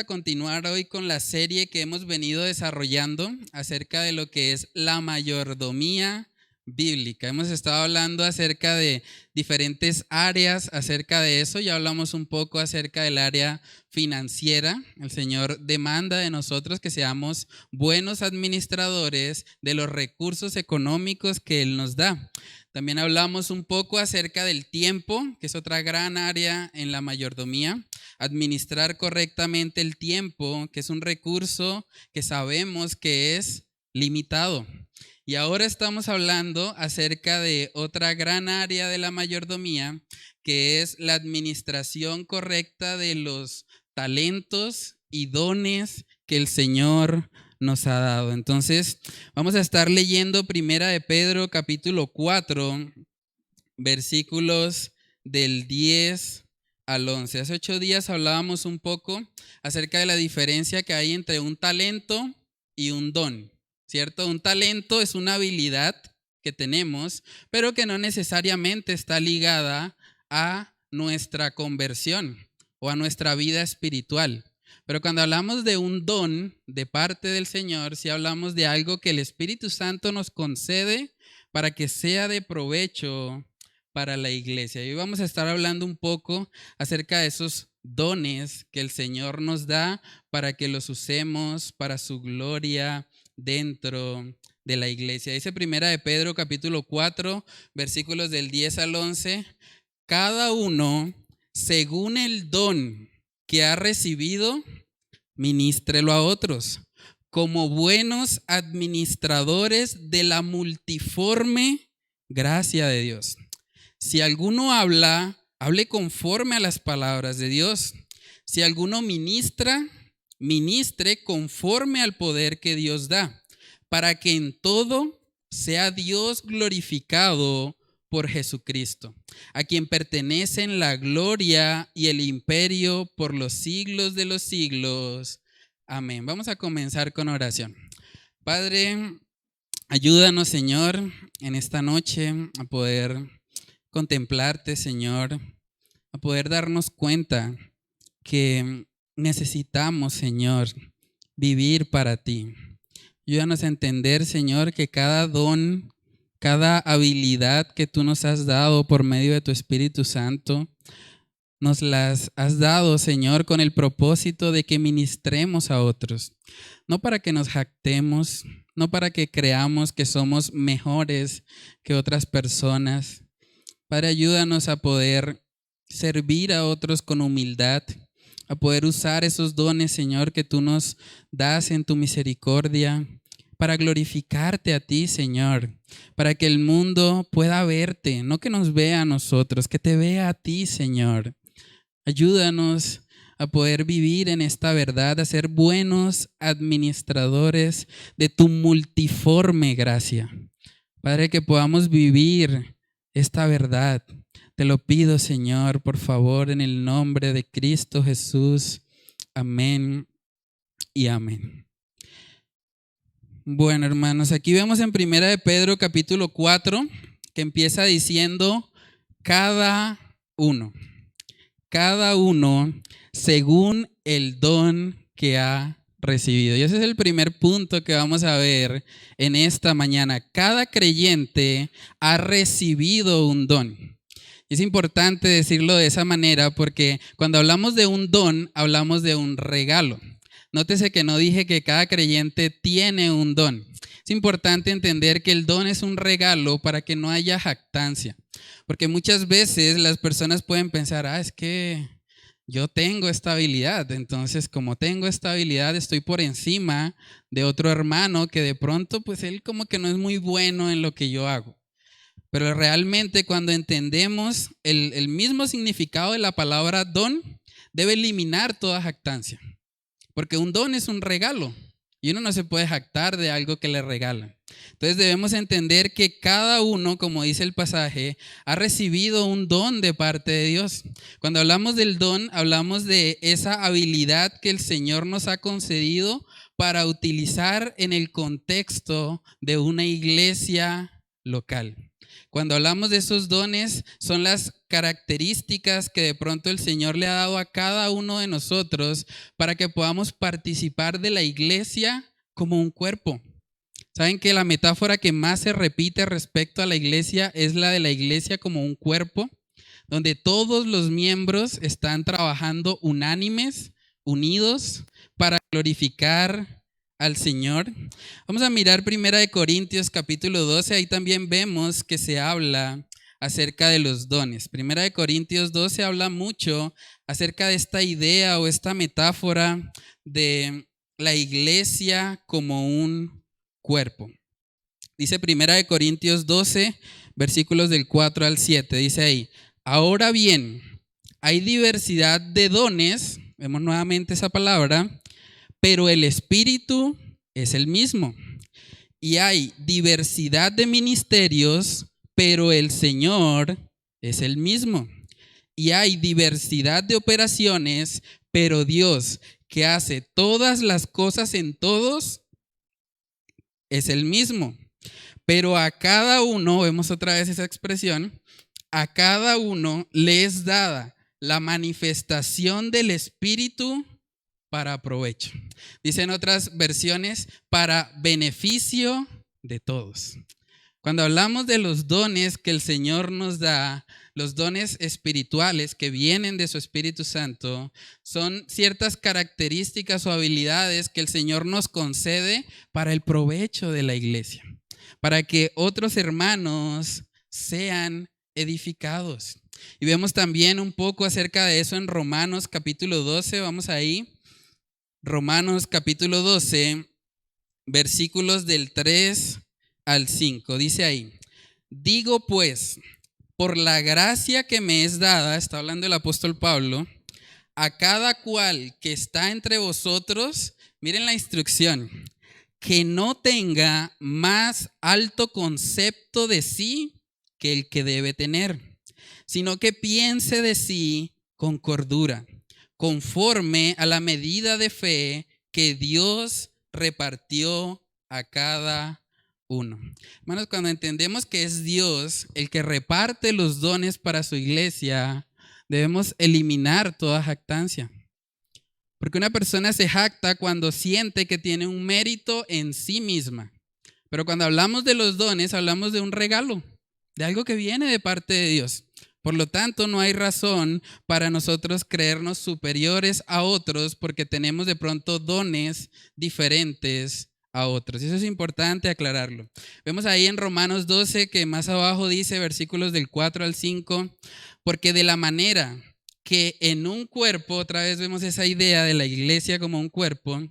continuar hoy con la serie que hemos venido desarrollando acerca de lo que es la mayordomía bíblica. Hemos estado hablando acerca de diferentes áreas, acerca de eso. Ya hablamos un poco acerca del área financiera. El Señor demanda de nosotros que seamos buenos administradores de los recursos económicos que Él nos da. También hablamos un poco acerca del tiempo, que es otra gran área en la mayordomía. Administrar correctamente el tiempo, que es un recurso que sabemos que es limitado. Y ahora estamos hablando acerca de otra gran área de la mayordomía, que es la administración correcta de los talentos y dones que el Señor nos ha dado. Entonces, vamos a estar leyendo Primera de Pedro, capítulo 4, versículos del 10 al 11. Hace 8 días hablábamos un poco acerca de la diferencia que hay entre un talento y un don, ¿cierto? Un talento es una habilidad que tenemos, pero que no necesariamente está ligada a nuestra conversión o a nuestra vida espiritual. Pero cuando hablamos de un don de parte del Señor, sí hablamos de algo que el Espíritu Santo nos concede para que sea de provecho para la iglesia. Y hoy vamos a estar hablando un poco acerca de esos dones que el Señor nos da para que los usemos para su gloria dentro de la iglesia. Dice Primera de Pedro capítulo 4, versículos del 10 al 11. Cada uno, según el don que ha recibido, ministrelo a otros, como buenos administradores de la multiforme gracia de Dios. Si alguno habla, hable conforme a las palabras de Dios. Si alguno ministra, ministre conforme al poder que Dios da, para que en todo sea Dios glorificado por Jesucristo, a quien pertenecen la gloria y el imperio por los siglos de los siglos. Amén. Vamos a comenzar con oración. Padre, ayúdanos, Señor, en esta noche a poder contemplarte, Señor, a poder darnos cuenta que necesitamos, Señor, vivir para ti. Ayúdanos a entender, Señor, que cada don, cada habilidad que tú nos has dado por medio de tu Espíritu Santo, nos las has dado, Señor, con el propósito de que ministremos a otros. No para que nos jactemos, no para que creamos que somos mejores que otras personas. Padre, ayúdanos a poder servir a otros con humildad, a poder usar esos dones, Señor, que tú nos das en tu misericordia, para glorificarte a ti, Señor, para que el mundo pueda verte, no que nos vea a nosotros, que te vea a ti, Señor. Ayúdanos a poder vivir en esta verdad, a ser buenos administradores de tu multiforme gracia. Padre, que podamos vivir esta verdad. Te lo pido, Señor, por favor, en el nombre de Cristo Jesús. Amén y amén. Bueno, hermanos, aquí vemos en Primera de Pedro capítulo 4 que empieza diciendo cada uno según el don que ha recibido. Y ese es el primer punto que vamos a ver en esta mañana. Cada creyente ha recibido un don. Es importante decirlo de esa manera porque cuando hablamos de un don, hablamos de un regalo. Nótese que no dije que cada creyente tiene un don. Es importante entender que el don es un regalo para que no haya jactancia. Porque muchas veces las personas pueden pensar, es que yo tengo esta habilidad. Entonces, como tengo esta habilidad, estoy por encima de otro hermano que de pronto, pues él como que no es muy bueno en lo que yo hago. Pero realmente cuando entendemos el mismo significado de la palabra don, debe eliminar toda jactancia. Porque un don es un regalo y uno no se puede jactar de algo que le regalan. Entonces debemos entender que cada uno, como dice el pasaje, ha recibido un don de parte de Dios. Cuando hablamos del don, hablamos de esa habilidad que el Señor nos ha concedido para utilizar en el contexto de una iglesia local. Cuando hablamos de esos dones, son las características que de pronto el Señor le ha dado a cada uno de nosotros para que podamos participar de la iglesia como un cuerpo. ¿Saben que la metáfora que más se repite respecto a la iglesia es la de la iglesia como un cuerpo, donde todos los miembros están trabajando unánimes, unidos, para glorificar al Señor? Vamos a mirar 1 Corintios capítulo 12, ahí también vemos que se habla acerca de los dones. 1 Corintios 12 habla mucho acerca de esta idea o esta metáfora de la iglesia como un cuerpo. Dice 1 Corintios 12, versículos del 4 al 7, dice ahí: ahora bien, hay diversidad de dones, vemos nuevamente esa palabra, pero el Espíritu es el mismo. Y hay diversidad de ministerios, pero el Señor es el mismo. Y hay diversidad de operaciones, pero Dios, que hace todas las cosas en todos, es el mismo. Pero a cada uno, vemos otra vez esa expresión, a cada uno le es dada la manifestación del Espíritu para provecho. Dicen otras versiones, para beneficio de todos. Cuando hablamos de los dones que el Señor nos da, los dones espirituales que vienen de su Espíritu Santo, son ciertas características o habilidades que el Señor nos concede para el provecho de la iglesia, para que otros hermanos sean edificados. Y vemos también un poco acerca de eso en Romanos capítulo 12, vamos ahí. Romanos capítulo 12, versículos del 3 al 5, dice ahí: digo pues, por la gracia que me es dada, está hablando el apóstol Pablo, a cada cual que está entre vosotros, miren la instrucción, que no tenga más alto concepto de sí que el que debe tener, sino que piense de sí con cordura, conforme a la medida de fe que Dios repartió a cada uno. Hermanos, cuando entendemos que es Dios el que reparte los dones para su iglesia, debemos eliminar toda jactancia. Porque una persona se jacta cuando siente que tiene un mérito en sí misma. Pero cuando hablamos de los dones, hablamos de un regalo, de algo que viene de parte de Dios. Por lo tanto, no hay razón para nosotros creernos superiores a otros porque tenemos de pronto dones diferentes a otros. Y eso es importante aclararlo. Vemos ahí en Romanos 12 que más abajo dice, versículos del 4 al 5, porque de la manera que en un cuerpo, otra vez vemos esa idea de la iglesia como un cuerpo,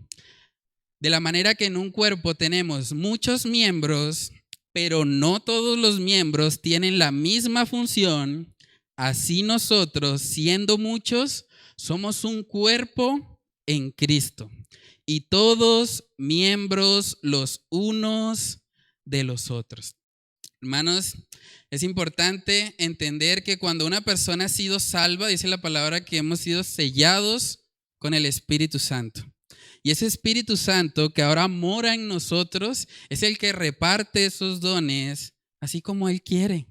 de la manera que en un cuerpo tenemos muchos miembros, pero no todos los miembros tienen la misma función, así nosotros, siendo muchos, somos un cuerpo en Cristo y todos miembros los unos de los otros. Hermanos, es importante entender que cuando una persona ha sido salva, dice la palabra que hemos sido sellados con el Espíritu Santo. Y ese Espíritu Santo que ahora mora en nosotros es el que reparte esos dones así como Él quiere.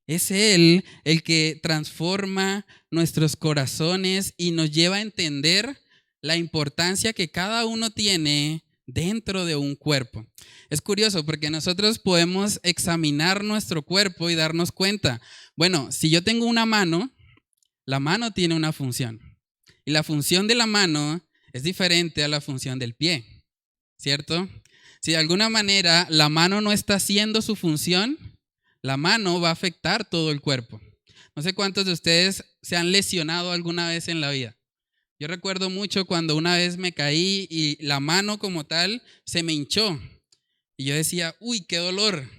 Es Él el que transforma nuestros corazones y nos lleva a entender la importancia que cada uno tiene dentro de un cuerpo. Es curioso porque nosotros podemos examinar nuestro cuerpo y darnos cuenta, bueno, si yo tengo una mano, la mano tiene una función. Y la función de la mano es diferente a la función del pie, ¿cierto? Si de alguna manera la mano no está haciendo su función, la mano va a afectar todo el cuerpo. No sé cuántos de ustedes se han lesionado alguna vez en la vida. Yo recuerdo mucho cuando una vez me caí y la mano como tal se me hinchó. Y yo decía, uy, qué dolor.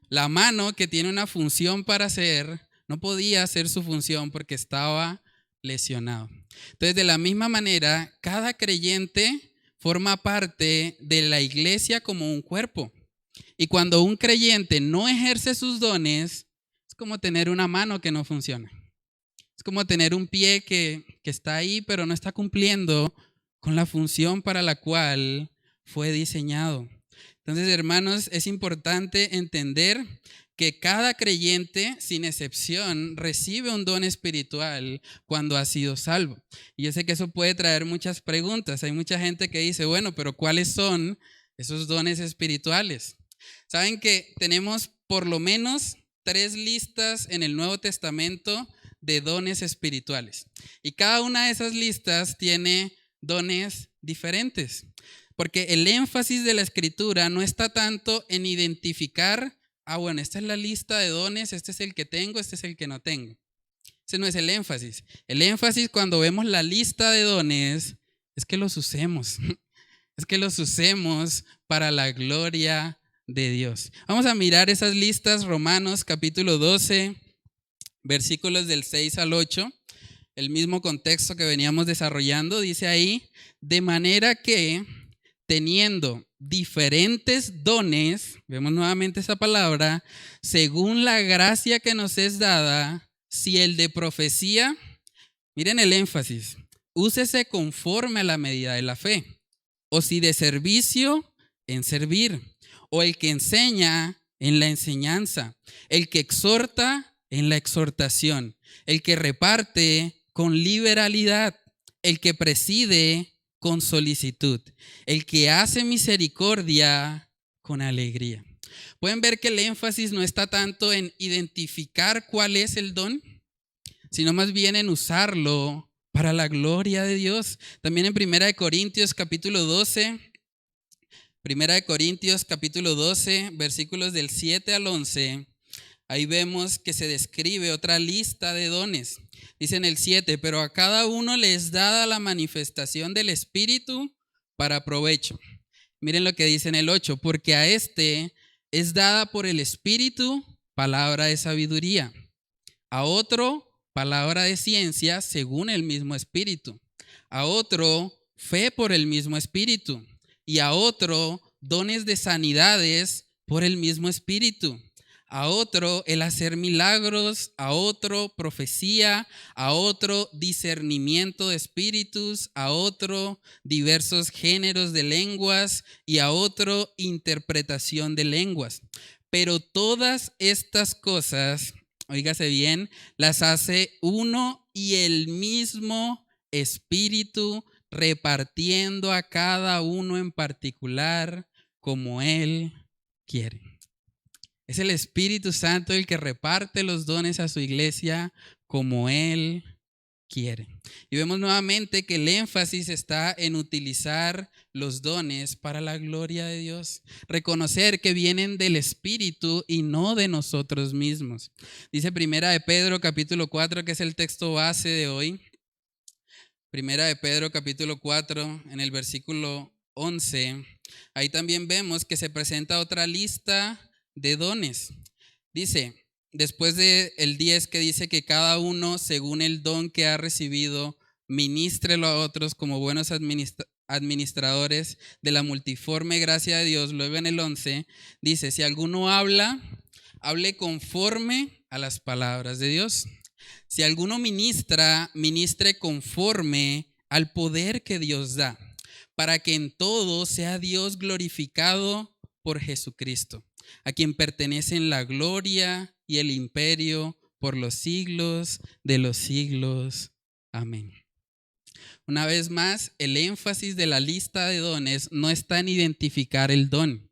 La mano que tiene una función para hacer, no podía hacer su función porque estaba lesionado. Entonces, de la misma manera, cada creyente forma parte de la iglesia como un cuerpo. Y cuando un creyente no ejerce sus dones, es como tener una mano que no funciona. Es como tener un pie que está ahí, pero no está cumpliendo con la función para la cual fue diseñado. Entonces, hermanos, es importante entender que cada creyente, sin excepción, recibe un don espiritual cuando ha sido salvo. Y yo sé que eso puede traer muchas preguntas. Hay mucha gente que dice, bueno, pero ¿cuáles son esos dones espirituales? Saben que tenemos por lo menos 3 listas en el Nuevo Testamento de dones espirituales. Y cada una de esas listas tiene dones diferentes. Porque el énfasis de la escritura no está tanto en identificar, bueno, esta es la lista de dones, este es el que tengo, este es el que no tengo. Ese no es el énfasis. El énfasis cuando vemos la lista de dones es que los usemos. Es que los usemos para la gloria de Dios. Vamos a mirar esas listas, Romanos capítulo 12, versículos del 6 al 8. El mismo contexto que veníamos desarrollando, dice ahí, de manera que teniendo diferentes dones, vemos nuevamente esa palabra, según la gracia que nos es dada, si el de profecía, miren el énfasis, úsese conforme a la medida de la fe, o si de servicio, en servir, o el que enseña, en la enseñanza, el que exhorta, en la exhortación, el que reparte, con liberalidad, el que preside, con solicitud, el que hace misericordia, con alegría. Pueden ver que el énfasis no está tanto en identificar cuál es el don, sino más bien en usarlo para la gloria de Dios. También en 1 Corintios capítulo 12, 1 Corintios capítulo 12, versículos del 7 al 11, ahí vemos que se describe otra lista de dones. Dice en el 7, pero a cada uno le es dada la manifestación del Espíritu para provecho. Miren lo que dice en el 8, porque a este es dada por el Espíritu palabra de sabiduría, a otro palabra de ciencia según el mismo Espíritu, a otro fe por el mismo Espíritu y a otro dones de sanidades por el mismo Espíritu, a otro el hacer milagros, a otro profecía, a otro discernimiento de espíritus, a otro diversos géneros de lenguas y a otro interpretación de lenguas. Pero todas estas cosas, óigase bien, las hace uno y el mismo Espíritu, repartiendo a cada uno en particular como Él quiere. Es el Espíritu Santo el que reparte los dones a su iglesia como Él quiere. Y vemos nuevamente que el énfasis está en utilizar los dones para la gloria de Dios. Reconocer que vienen del Espíritu y no de nosotros mismos. Dice 1 de Pedro capítulo 4, que es el texto base de hoy. 1 de Pedro capítulo 4, en el versículo 11. Ahí también vemos que se presenta otra lista de dones. Dice, después del 10 que dice que cada uno según el don que ha recibido, ministrelo a otros como buenos administradores de la multiforme gracia de Dios. Luego en el 11 dice, si alguno habla, hable conforme a las palabras de Dios. Si alguno ministra, ministre conforme al poder que Dios da, para que en todo sea Dios glorificado por Jesucristo, a quien pertenecen la gloria y el imperio por los siglos de los siglos. Amén. Una vez más, el énfasis de la lista de dones no está en identificar el don,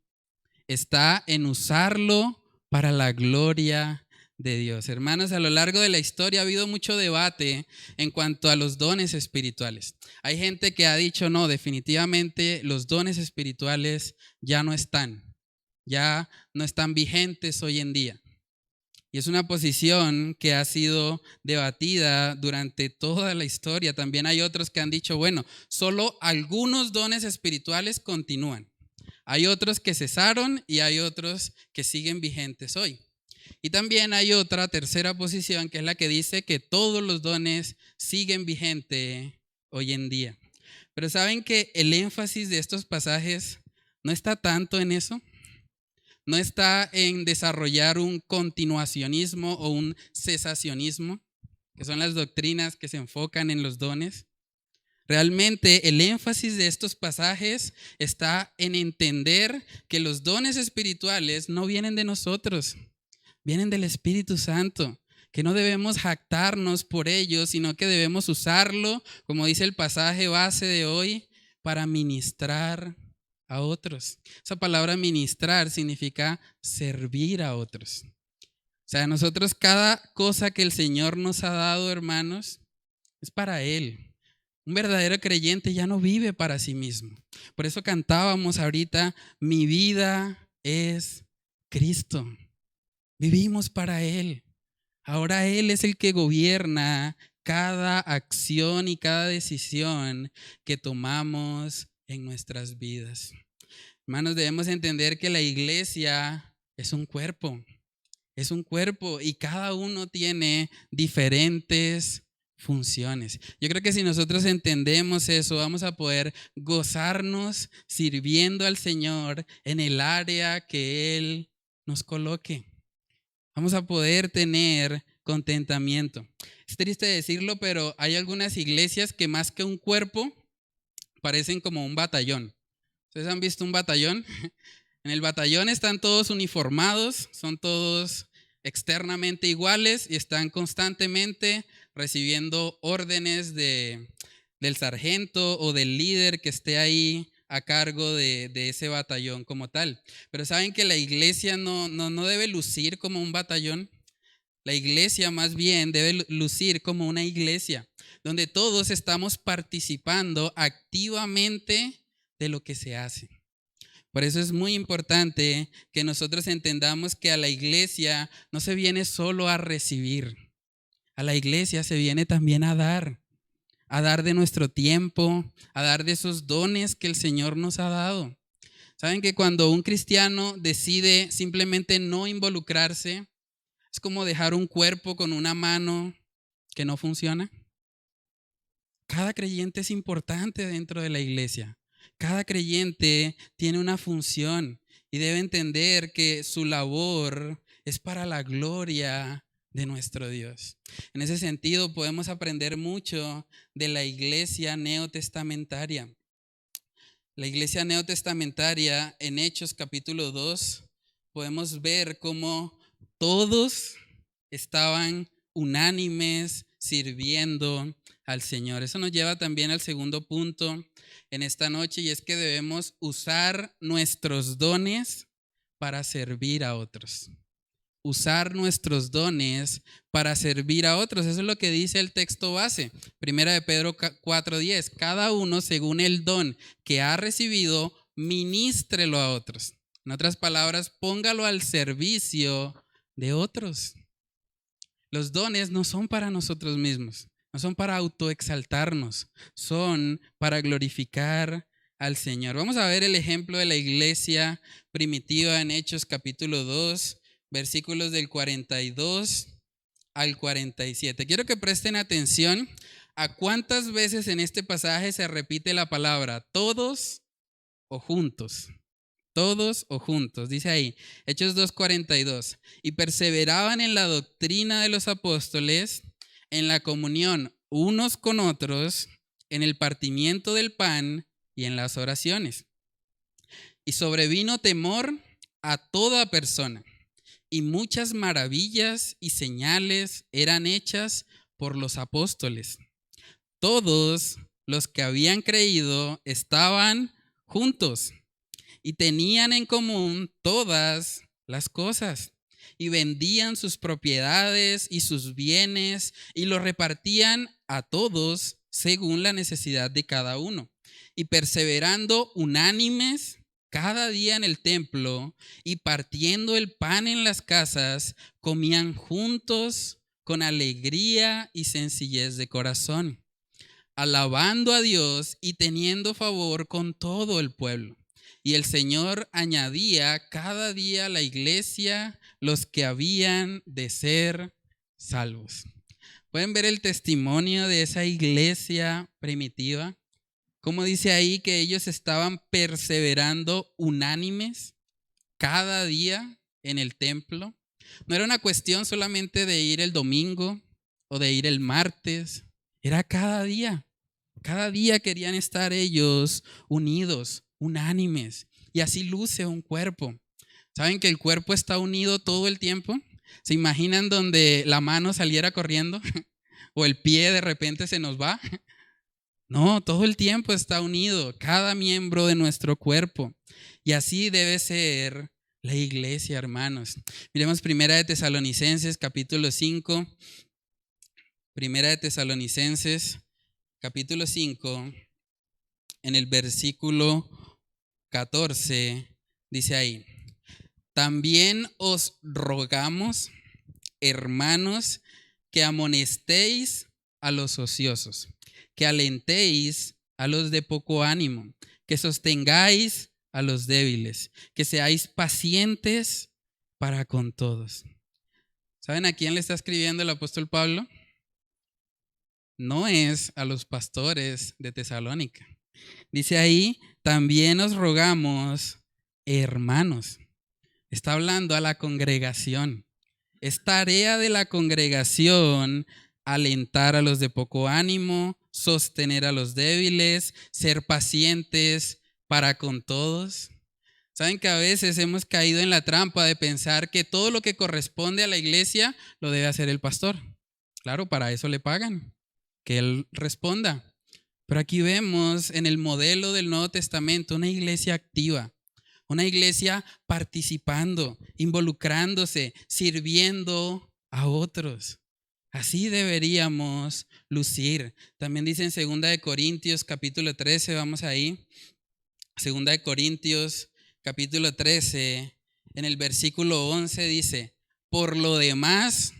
está en usarlo para la gloria de Dios. Hermanos, a lo largo de la historia ha habido mucho debate en cuanto a los dones espirituales. Hay gente que ha dicho, no, definitivamente los dones espirituales ya no están vigentes hoy en día. Y es una posición que ha sido debatida durante toda la historia. También hay otros que han dicho, bueno, solo algunos dones espirituales continúan. Hay otros que cesaron y hay otros que siguen vigentes hoy. Y también hay otra tercera posición que es la que dice que todos los dones siguen vigentes hoy en día. Pero ¿saben que el énfasis de estos pasajes no está tanto en eso? No está en desarrollar un continuacionismo o un cesacionismo, que son las doctrinas que se enfocan en los dones. Realmente el énfasis de estos pasajes está en entender que los dones espirituales no vienen de nosotros, vienen del Espíritu Santo, que no debemos jactarnos por ellos, sino que debemos usarlo, como dice el pasaje base de hoy, para ministrar a otros. Esa palabra ministrar significa servir a otros. O sea, nosotros cada cosa que el Señor nos ha dado, hermanos, es para Él. Un verdadero creyente ya no vive para sí mismo. Por eso cantábamos ahorita, mi vida es Cristo. Vivimos para Él. Ahora Él es el que gobierna cada acción y cada decisión que tomamos en nuestras vidas. Hermanos, debemos entender que la iglesia es un cuerpo y cada uno tiene diferentes funciones. Yo creo que si nosotros entendemos eso, vamos a poder gozarnos sirviendo al Señor en el área que Él nos coloque. Vamos a poder tener contentamiento. Es triste decirlo, pero hay algunas iglesias que más que un cuerpo parecen como un batallón. ¿Ustedes han visto un batallón? En el batallón están todos uniformados, son todos externamente iguales y están constantemente recibiendo órdenes del sargento o del líder que esté ahí a cargo de ese batallón como tal. Pero saben que la iglesia no debe lucir como un batallón. La iglesia más bien debe lucir como una iglesia donde todos estamos participando activamente de lo que se hace. Por eso es muy importante que nosotros entendamos que a la iglesia no se viene solo a recibir. A la iglesia se viene también a dar de nuestro tiempo, a dar de esos dones que el Señor nos ha dado. ¿Saben que cuando un cristiano decide simplemente no involucrarse, es como dejar un cuerpo con una mano que no funciona? Cada creyente es importante dentro de la iglesia. Cada creyente tiene una función y debe entender que su labor es para la gloria de nuestro Dios. En ese sentido, podemos aprender mucho de la iglesia neotestamentaria. La iglesia neotestamentaria, en Hechos capítulo 2, podemos ver cómo todos estaban unánimes sirviendo al Señor. Eso nos lleva también al segundo punto en esta noche, y es que debemos usar nuestros dones para servir a otros. Usar nuestros dones para servir a otros. Eso es lo que dice el texto base. Primera de Pedro 4:10. Cada uno según el don que ha recibido, ministrelo a otros. En otras palabras, póngalo al servicio de otros. Los dones no son para nosotros mismos, no son para autoexaltarnos, son para glorificar al Señor. Vamos a ver el ejemplo de la iglesia primitiva en Hechos capítulo 2, versículos del 42 al 47. Quiero que presten atención a cuántas veces en este pasaje se repite la palabra todos o juntos. Todos o juntos, dice ahí, Hechos 2:42. Y perseveraban en la doctrina de los apóstoles, en la comunión unos con otros, en el partimiento del pan y en las oraciones. Y sobrevino temor a toda persona, y muchas maravillas y señales eran hechas por los apóstoles. Todos los que habían creído estaban juntos y tenían en común todas las cosas, y vendían sus propiedades y sus bienes y los repartían a todos según la necesidad de cada uno. Y perseverando unánimes cada día en el templo y partiendo el pan en las casas, comían juntos con alegría y sencillez de corazón, alabando a Dios y teniendo favor con todo el pueblo. Y el Señor añadía cada día a la iglesia los que habían de ser salvos. ¿Pueden ver el testimonio de esa iglesia primitiva? Como dice ahí que ellos estaban perseverando unánimes cada día en el templo. No era una cuestión solamente de ir el domingo o de ir el martes, era cada día. Cada día querían estar ellos unidos, unánimes. Y así luce un cuerpo. ¿Saben que el cuerpo está unido todo el tiempo? ¿Se imaginan donde la mano saliera corriendo? ¿O el pie de repente se nos va? No, todo el tiempo está unido, cada miembro de nuestro cuerpo. Y así debe ser la iglesia, hermanos. Miremos Primera de Tesalonicenses, capítulo 5. Primera de Tesalonicenses, capítulo 5, en el versículo 14, dice ahí: también os rogamos, hermanos, que amonestéis a los ociosos, que alentéis a los de poco ánimo, que sostengáis a los débiles, que seáis pacientes para con todos. ¿Saben a quién le está escribiendo el apóstol Pablo? No es a los pastores de Tesalónica. Dice ahí, también os rogamos, hermanos. Está hablando a la congregación. Es tarea de la congregación alentar a los de poco ánimo, sostener a los débiles, ser pacientes para con todos. Saben que a veces hemos caído en la trampa de pensar que todo lo que corresponde a la iglesia lo debe hacer el pastor. Claro, para eso le pagan, que él responda. Pero aquí vemos en el modelo del Nuevo Testamento una iglesia activa, una iglesia participando, involucrándose, sirviendo a otros. Así deberíamos lucir. También dice en 2 Corintios capítulo 13, vamos ahí. 2 Corintios capítulo 13, en el versículo 11 dice: por lo demás,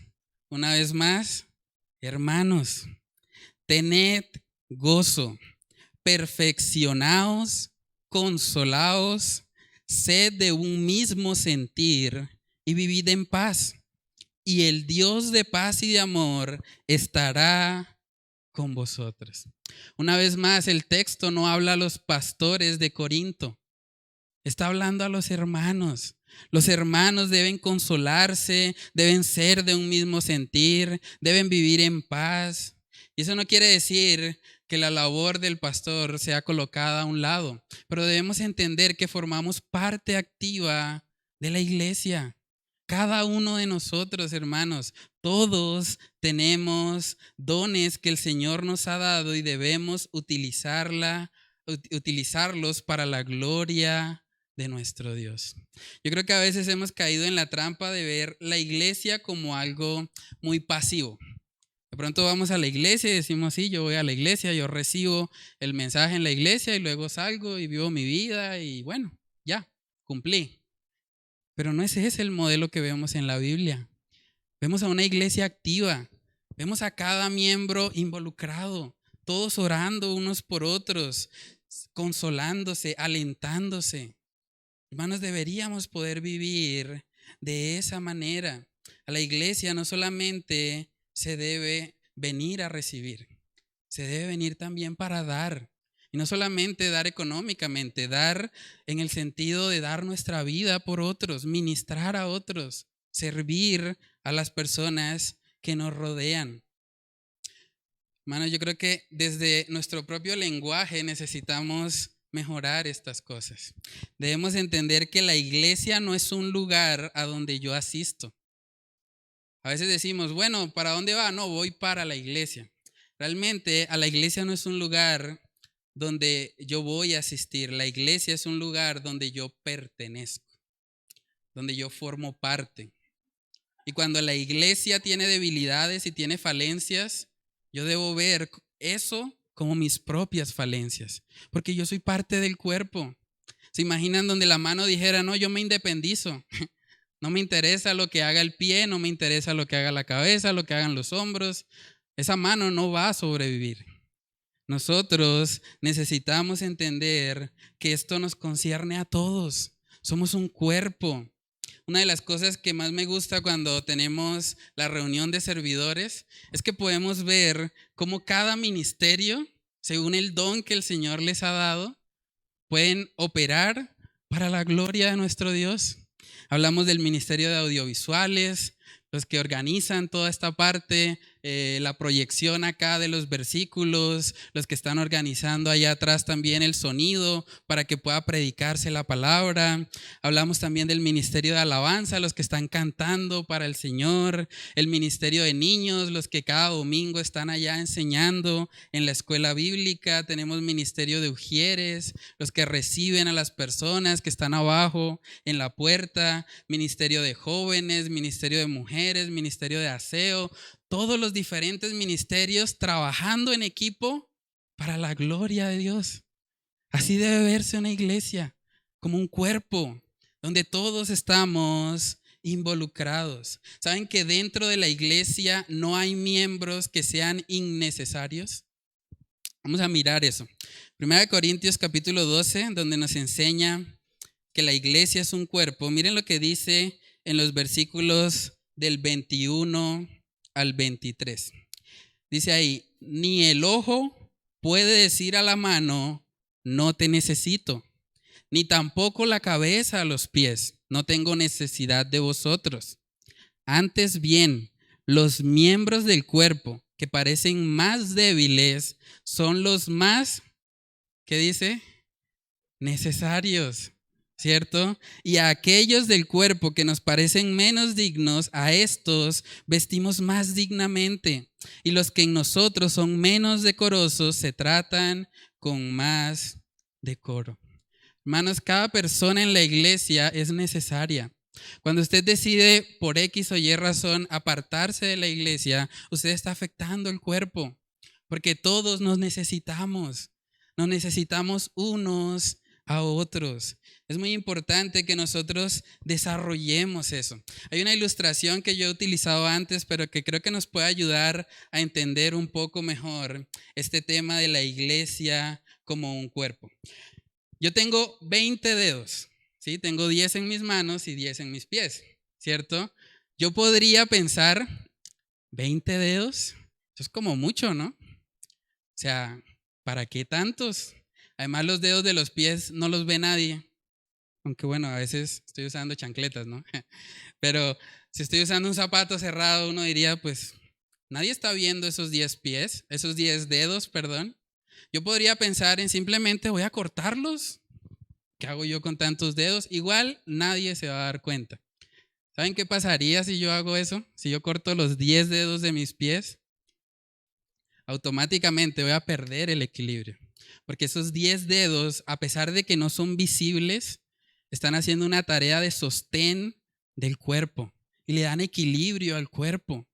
una vez más, hermanos, tened gozo, perfeccionaos, consolaos, sed de un mismo sentir y vivid en paz. Y el Dios de paz y de amor estará con vosotros. Una vez más, el texto no habla a los pastores de Corinto, está hablando a los hermanos. Los hermanos deben consolarse, deben ser de un mismo sentir, deben vivir en paz. Y eso no quiere decir que la labor del pastor sea colocada a un lado, pero debemos entender que formamos parte activa de la iglesia. Cada uno de nosotros, hermanos, todos tenemos dones que el Señor nos ha dado y debemos utilizarlos para la gloria de nuestro Dios. Yo creo que a veces hemos caído en la trampa de ver la iglesia como algo muy pasivo. De pronto vamos a la iglesia y decimos, sí, yo voy a la iglesia, yo recibo el mensaje en la iglesia y luego salgo y vivo mi vida y bueno, ya, cumplí. Pero no ese es el modelo que vemos en la Biblia. Vemos a una iglesia activa, vemos a cada miembro involucrado, todos orando unos por otros, consolándose, alentándose. Hermanos, deberíamos poder vivir de esa manera. A la iglesia no solamente se debe venir a recibir, se debe venir también para dar. Y no solamente dar económicamente, dar en el sentido de dar nuestra vida por otros, ministrar a otros, servir a las personas que nos rodean. Hermanos, yo creo que desde nuestro propio lenguaje necesitamos mejorar estas cosas. Debemos entender que la iglesia no es un lugar a donde yo asisto. A veces decimos, bueno, ¿para dónde va? No, voy para la iglesia. Realmente a la iglesia no es un lugar donde yo voy a asistir. La iglesia es un lugar donde yo pertenezco, donde yo formo parte. Y cuando la iglesia tiene debilidades y tiene falencias, yo debo ver eso como mis propias falencias, porque yo soy parte del cuerpo. ¿Se imaginan donde la mano dijera, no, yo me independizo? No me interesa lo que haga el pie, no me interesa lo que haga la cabeza, lo que hagan los hombros. Esa mano no va a sobrevivir. Nosotros necesitamos entender que esto nos concierne a todos. Somos un cuerpo. Una de las cosas que más me gusta cuando tenemos la reunión de servidores es que podemos ver cómo cada ministerio, según el don que el Señor les ha dado, pueden operar para la gloria de nuestro Dios. Hablamos del ministerio de audiovisuales, los que organizan toda esta parte, la proyección acá de los versículos, los que están organizando allá atrás también el sonido para que pueda predicarse la palabra. Hablamos también del ministerio de alabanza, los que están cantando para el Señor, el ministerio de niños, los que cada domingo están allá enseñando en la escuela bíblica. Tenemos ministerio de ujieres, los que reciben a las personas que están abajo en la puerta, ministerio de jóvenes, ministerio de mujeres, ministerio de aseo, todos los diferentes ministerios trabajando en equipo para la gloria de Dios. Así debe verse una iglesia, como un cuerpo, donde todos estamos involucrados. ¿Saben que dentro de la iglesia no hay miembros que sean innecesarios? Vamos a mirar eso. 1 Corintios capítulo 12, donde nos enseña que la iglesia es un cuerpo. Miren lo que dice en los versículos del 21 al 23. Dice ahí, ni el ojo puede decir a la mano, no te necesito, ni tampoco la cabeza a los pies, no tengo necesidad de vosotros. Antes bien, los miembros del cuerpo que parecen más débiles son los más, ¿qué dice? Necesarios. ¿Cierto? Y a aquellos del cuerpo que nos parecen menos dignos, a estos vestimos más dignamente. Y los que en nosotros son menos decorosos se tratan con más decoro. Hermanos, cada persona en la iglesia es necesaria. Cuando usted decide por X o Y razón apartarse de la iglesia, usted está afectando el cuerpo, porque todos nos necesitamos unos a otros. Es muy importante que nosotros desarrollemos eso. Hay una ilustración que yo he utilizado antes, pero que creo que nos puede ayudar a entender un poco mejor este tema de la iglesia como un cuerpo. Yo tengo 20 dedos, ¿sí? Tengo 10 en mis manos y 10 en mis pies, ¿cierto? Yo podría pensar, 20 dedos, eso es como mucho, ¿no? O sea, ¿para qué tantos? Además, los dedos de los pies no los ve nadie. Aunque bueno, a veces estoy usando chancletas, ¿no? Pero si estoy usando un zapato cerrado, uno diría, pues, nadie está viendo esos 10 pies, esos 10 dedos, perdón. Yo podría pensar en simplemente voy a cortarlos. ¿Qué hago yo con tantos dedos? Igual nadie se va a dar cuenta. ¿Saben qué pasaría si yo hago eso? Si yo corto los 10 dedos de mis pies, automáticamente voy a perder el equilibrio. Porque esos 10 dedos, a pesar de que no son visibles, están haciendo una tarea de sostén del cuerpo y le dan equilibrio al cuerpo.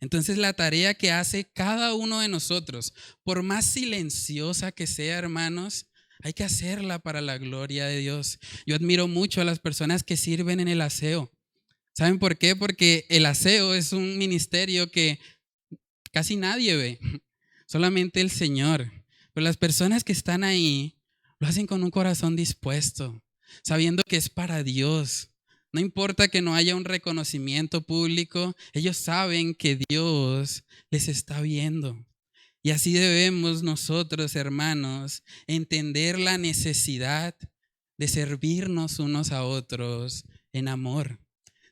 Entonces la tarea que hace cada uno de nosotros, por más silenciosa que sea, hermanos, hay que hacerla para la gloria de Dios. Yo admiro mucho a las personas que sirven en el aseo. ¿Saben por qué? Porque el aseo es un ministerio que casi nadie ve, solamente el Señor. Pero las personas que están ahí lo hacen con un corazón dispuesto, sabiendo que es para Dios. No importa que no haya un reconocimiento público, ellos saben que Dios les está viendo. Y así debemos nosotros, hermanos, entender la necesidad de servirnos unos a otros en amor,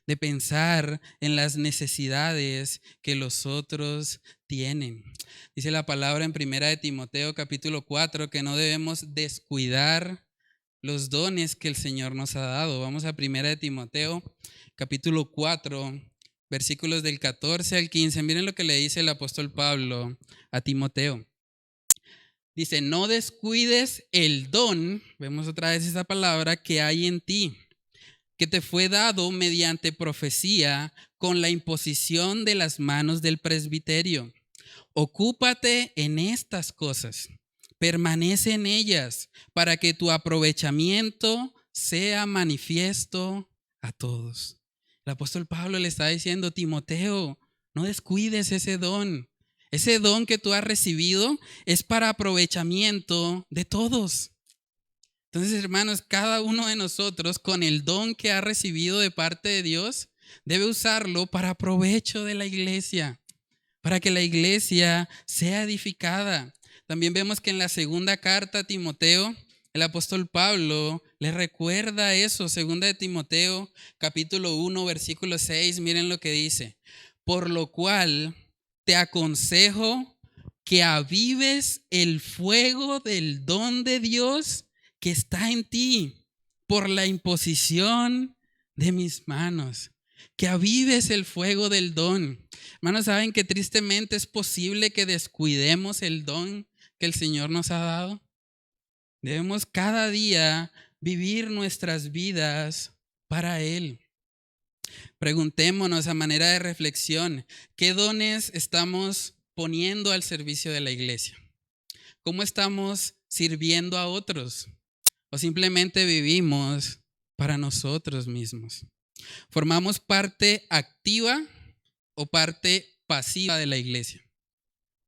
de pensar en las necesidades que los otros tienen. Dice la palabra en 1 de Timoteo capítulo 4 que no debemos descuidar los dones que el Señor nos ha dado. Vamos a 1 de Timoteo capítulo 4, versículos del 14 al 15. Miren lo que le dice el apóstol Pablo a Timoteo. Dice, no descuides el don, vemos otra vez esa palabra, que hay en ti, que te fue dado mediante profecía con la imposición de las manos del presbiterio. Ocúpate en estas cosas, permanece en ellas, para que tu aprovechamiento sea manifiesto a todos. El apóstol Pablo le está diciendo, Timoteo, no descuides ese don. Ese don que tú has recibido es para aprovechamiento de todos. Entonces, hermanos, cada uno de nosotros con el don que ha recibido de parte de Dios debe usarlo para provecho de la iglesia, para que la iglesia sea edificada. También vemos que en la segunda carta a Timoteo, el apóstol Pablo le recuerda eso. Segunda de Timoteo, capítulo 1, versículo 6, miren lo que dice. Por lo cual te aconsejo que avives el fuego del don de Dios que está en ti por la imposición de mis manos. Que avives el fuego del don. Hermanos, ¿saben que tristemente es posible que descuidemos el don que el Señor nos ha dado? Debemos cada día vivir nuestras vidas para Él. Preguntémonos a manera de reflexión, ¿qué dones estamos poniendo al servicio de la iglesia? ¿Cómo estamos sirviendo a otros? ¿O simplemente vivimos para nosotros mismos? ¿Formamos parte activa o parte pasiva de la iglesia?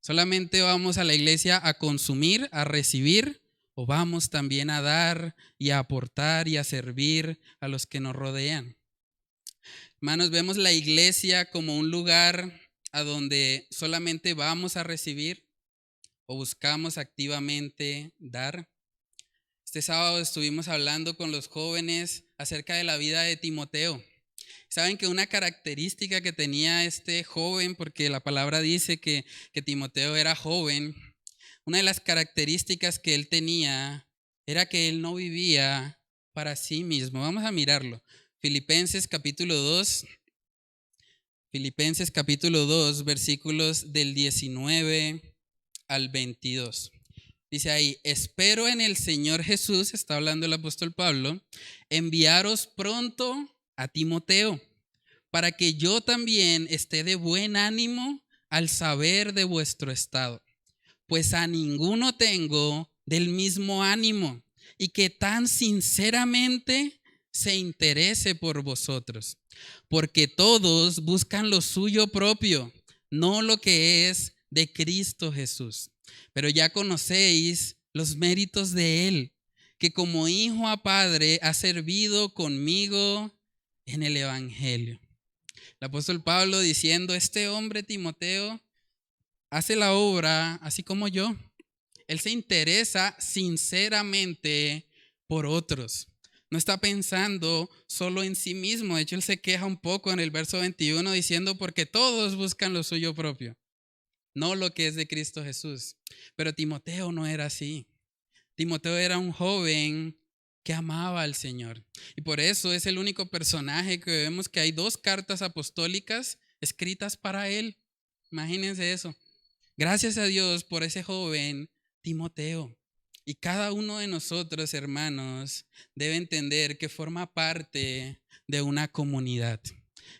¿Solamente vamos a la iglesia a consumir, a recibir, o vamos también a dar y a aportar y a servir a los que nos rodean? Hermanos, vemos la iglesia como un lugar a donde solamente vamos a recibir o buscamos activamente dar. Este sábado estuvimos hablando con los jóvenes acerca de la vida de Timoteo. Saben que una característica que tenía este joven, porque la palabra dice que Timoteo era joven, una de las características que él tenía era que él no vivía para sí mismo. Vamos a mirarlo. Filipenses capítulo 2, versículos del 19 al 22. Dice ahí, espero en el Señor Jesús, está hablando el apóstol Pablo, enviaros pronto a Timoteo, para que yo también esté de buen ánimo al saber de vuestro estado. Pues a ninguno tengo del mismo ánimo, y que tan sinceramente se interese por vosotros, porque todos buscan lo suyo propio, no lo que es de Cristo Jesús. Pero ya conocéis los méritos de Él, que como hijo a padre ha servido conmigo en el Evangelio. El apóstol Pablo diciendo, este hombre Timoteo hace la obra así como yo. Él se interesa sinceramente por otros. No está pensando solo en sí mismo. De hecho, él se queja un poco en el verso 21 diciendo, porque todos buscan lo suyo propio, no lo que es de Cristo Jesús. Pero Timoteo no era así. Timoteo era un joven que amaba al Señor. Y por eso es el único personaje que vemos que hay 2 cartas apostólicas escritas para él. Imagínense eso. Gracias a Dios por ese joven Timoteo. Y cada uno de nosotros, hermanos, debe entender que forma parte de una comunidad,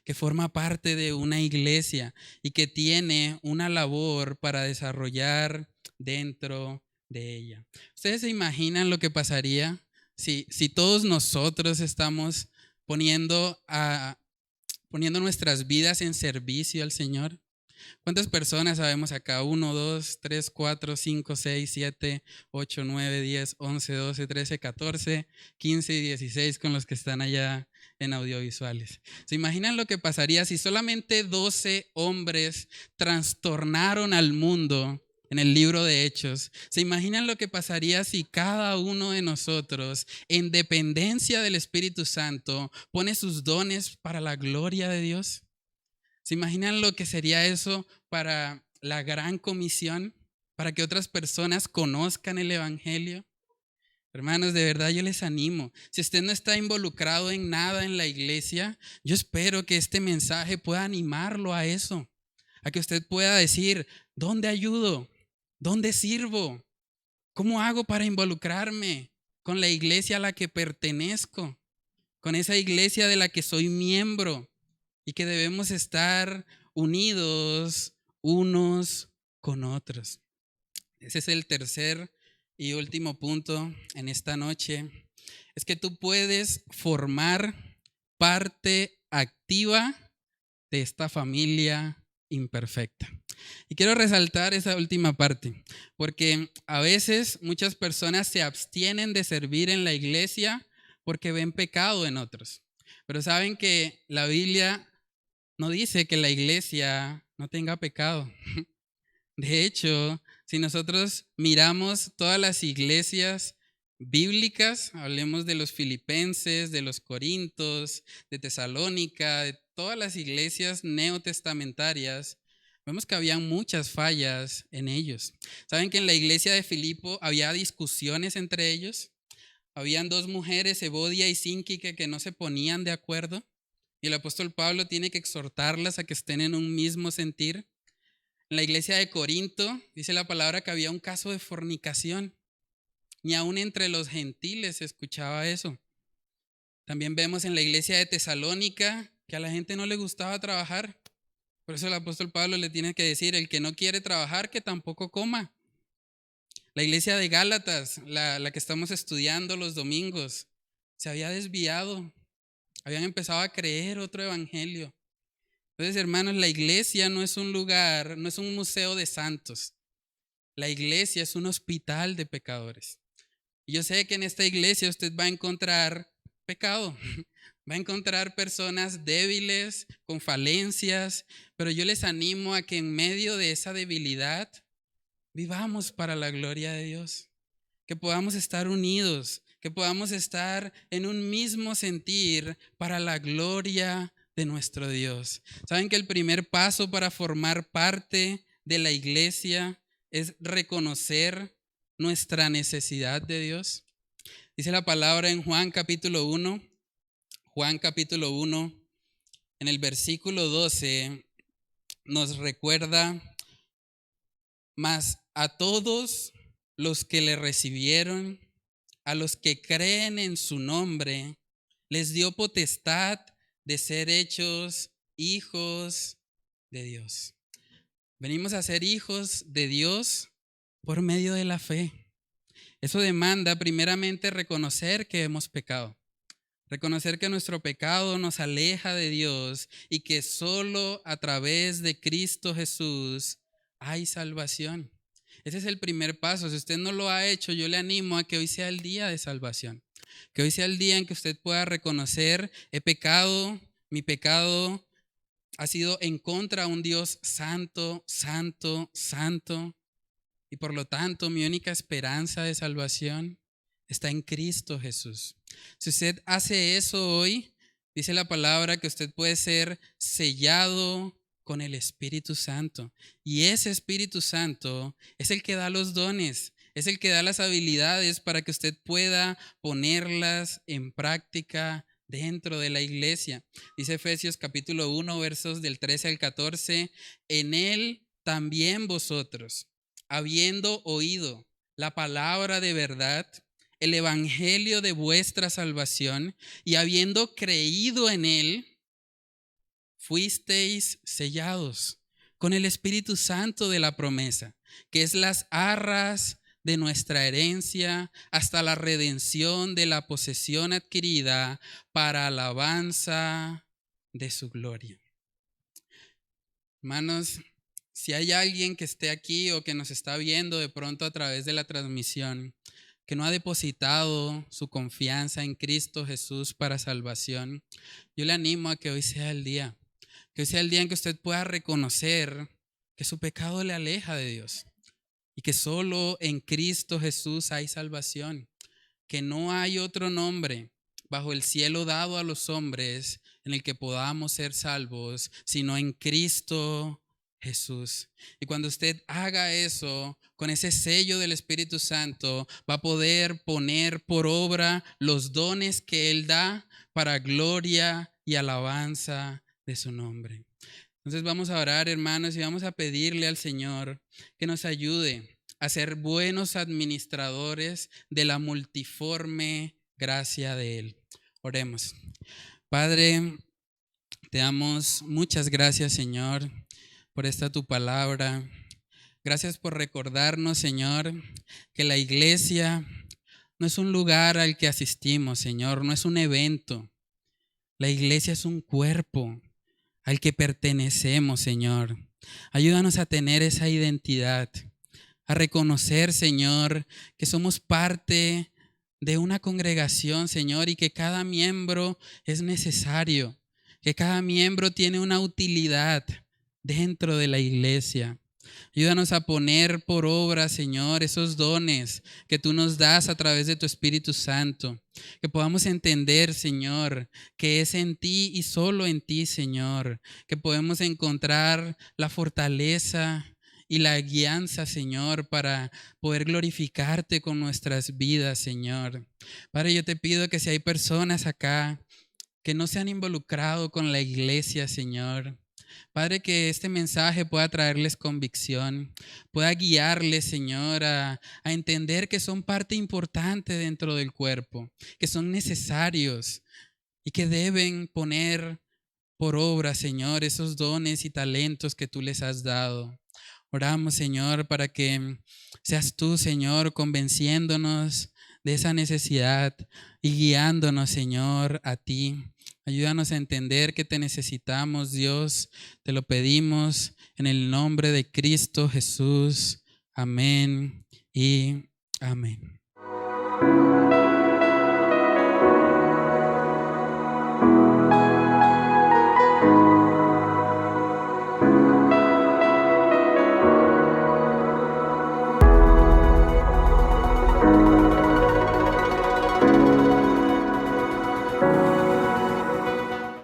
que forma parte de una iglesia y que tiene una labor para desarrollar dentro de ella. ¿Ustedes se imaginan lo que pasaría si todos nosotros estamos poniendo nuestras vidas en servicio al Señor? ¿Cuántas personas sabemos acá? 1, 2, 3, 4, 5, 6, 7, 8, 9, 10, 11, 12, 13, 14, 15 y 16 con los que están allá en audiovisuales. ¿Se imaginan lo que pasaría si solamente 12 hombres trastornaron al mundo en el libro de Hechos? ¿Se imaginan lo que pasaría si cada uno de nosotros, en dependencia del Espíritu Santo, pone sus dones para la gloria de Dios? ¿Se imaginan lo que sería eso para la gran comisión? Para que otras personas conozcan el Evangelio. Hermanos, de verdad yo les animo. Si usted no está involucrado en nada en la iglesia, yo espero que este mensaje pueda animarlo a eso. A que usted pueda decir, ¿dónde ayudo? ¿Dónde sirvo? ¿Cómo hago para involucrarme con la iglesia a la que pertenezco? Con esa iglesia de la que soy miembro. Y que debemos estar unidos unos con otros. Ese es el tercer y último punto en esta noche. Es que tú puedes formar parte activa de esta familia imperfecta. Y quiero resaltar esa última parte, porque a veces muchas personas se abstienen de servir en la iglesia porque ven pecado en otros. Pero saben que la Biblia no dice que la iglesia no tenga pecado. De hecho, si nosotros miramos todas las iglesias bíblicas, hablemos de los filipenses, de los corintos, de Tesalónica, de todas las iglesias neotestamentarias, Vemos que había muchas fallas en ellos. ¿Saben que en la iglesia de Filipo había discusiones entre ellos? Habían dos mujeres, Evodia y Síntique, que no se ponían de acuerdo. Y el apóstol Pablo tiene que exhortarlas a que estén en un mismo sentir. En la iglesia de Corinto dice la palabra que había un caso de fornicación. Ni aún entre los gentiles se escuchaba eso. También vemos en la iglesia de Tesalónica que a la gente no le gustaba trabajar. Por eso el apóstol Pablo le tiene que decir, el que no quiere trabajar, que tampoco coma. La iglesia de Gálatas, la que estamos estudiando los domingos, se había desviado. Habían empezado a creer otro evangelio. Entonces, hermanos, la iglesia no es un lugar, no es un museo de santos. La iglesia es un hospital de pecadores. Y yo sé que en esta iglesia usted va a encontrar pecado. Va a encontrar personas débiles, con falencias, pero yo les animo a que en medio de esa debilidad vivamos para la gloria de Dios, que podamos estar unidos, que podamos estar en un mismo sentir para la gloria de nuestro Dios. ¿Saben que el primer paso para formar parte de la iglesia es reconocer nuestra necesidad de Dios? Dice la palabra en Juan capítulo 1, en el versículo 12, nos recuerda, mas a todos los que le recibieron, a los que creen en su nombre, les dio potestad de ser hechos hijos de Dios. Venimos a ser hijos de Dios por medio de la fe. Eso demanda primeramente reconocer que hemos pecado. Reconocer que nuestro pecado nos aleja de Dios y que solo a través de Cristo Jesús hay salvación. Ese es el primer paso. Si usted no lo ha hecho, yo le animo a que hoy sea el día de salvación. Que hoy sea el día en que usted pueda reconocer, he pecado, mi pecado ha sido en contra de un Dios santo, santo, santo. Y por lo tanto, mi única esperanza de salvación está en Cristo Jesús. Si usted hace eso hoy, dice la palabra que usted puede ser sellado con el Espíritu Santo. Y ese Espíritu Santo es el que da los dones, es el que da las habilidades para que usted pueda ponerlas en práctica dentro de la iglesia. Dice Efesios capítulo 1, versos del 13 al 14, en él también vosotros, habiendo oído la palabra de verdad, el evangelio de vuestra salvación, y habiendo creído en él, fuisteis sellados con el Espíritu Santo de la promesa, que es las arras de nuestra herencia hasta la redención de la posesión adquirida para alabanza de su gloria. Hermanos, si hay alguien que esté aquí o que nos está viendo de pronto a través de la transmisión, que no ha depositado su confianza en Cristo Jesús para salvación, yo le animo a que hoy sea el día. Que hoy sea el día en que usted pueda reconocer que su pecado le aleja de Dios y que solo en Cristo Jesús hay salvación. Que no hay otro nombre bajo el cielo dado a los hombres en el que podamos ser salvos, sino en Cristo Jesús. Y cuando usted haga eso, con ese sello del Espíritu Santo, va a poder poner por obra los dones que Él da para gloria y alabanza de su nombre. Entonces vamos a orar, hermanos, y vamos a pedirle al Señor que nos ayude a ser buenos administradores de la multiforme gracia de Él. Oremos. Padre, te damos muchas gracias, Señor, por esta tu palabra. Gracias por recordarnos, Señor, que la iglesia no es un lugar al que asistimos, Señor, no es un evento. La iglesia es un cuerpo al que pertenecemos, Señor. Ayúdanos a tener esa identidad, a reconocer, Señor, que somos parte de una congregación, Señor, y que cada miembro es necesario, que cada miembro tiene una utilidad dentro de la iglesia. Ayúdanos a poner por obra, Señor, esos dones que tú nos das a través de tu Espíritu Santo. Que podamos entender, Señor, que es en ti y solo en ti, Señor, que podemos encontrar la fortaleza y la guianza, Señor, para poder glorificarte con nuestras vidas, Señor. Padre, yo te pido que si hay personas acá que no se han involucrado con la iglesia, Señor, Padre, que este mensaje pueda traerles convicción, pueda guiarles, Señor, a entender que son parte importante dentro del cuerpo, que son necesarios y que deben poner por obra, Señor, esos dones y talentos que tú les has dado. Oramos, Señor, para que seas tú, Señor, convenciéndonos de esa necesidad y guiándonos, Señor, a ti. Ayúdanos a entender que te necesitamos, Dios. Te lo pedimos en el nombre de Cristo Jesús. Amén y amén.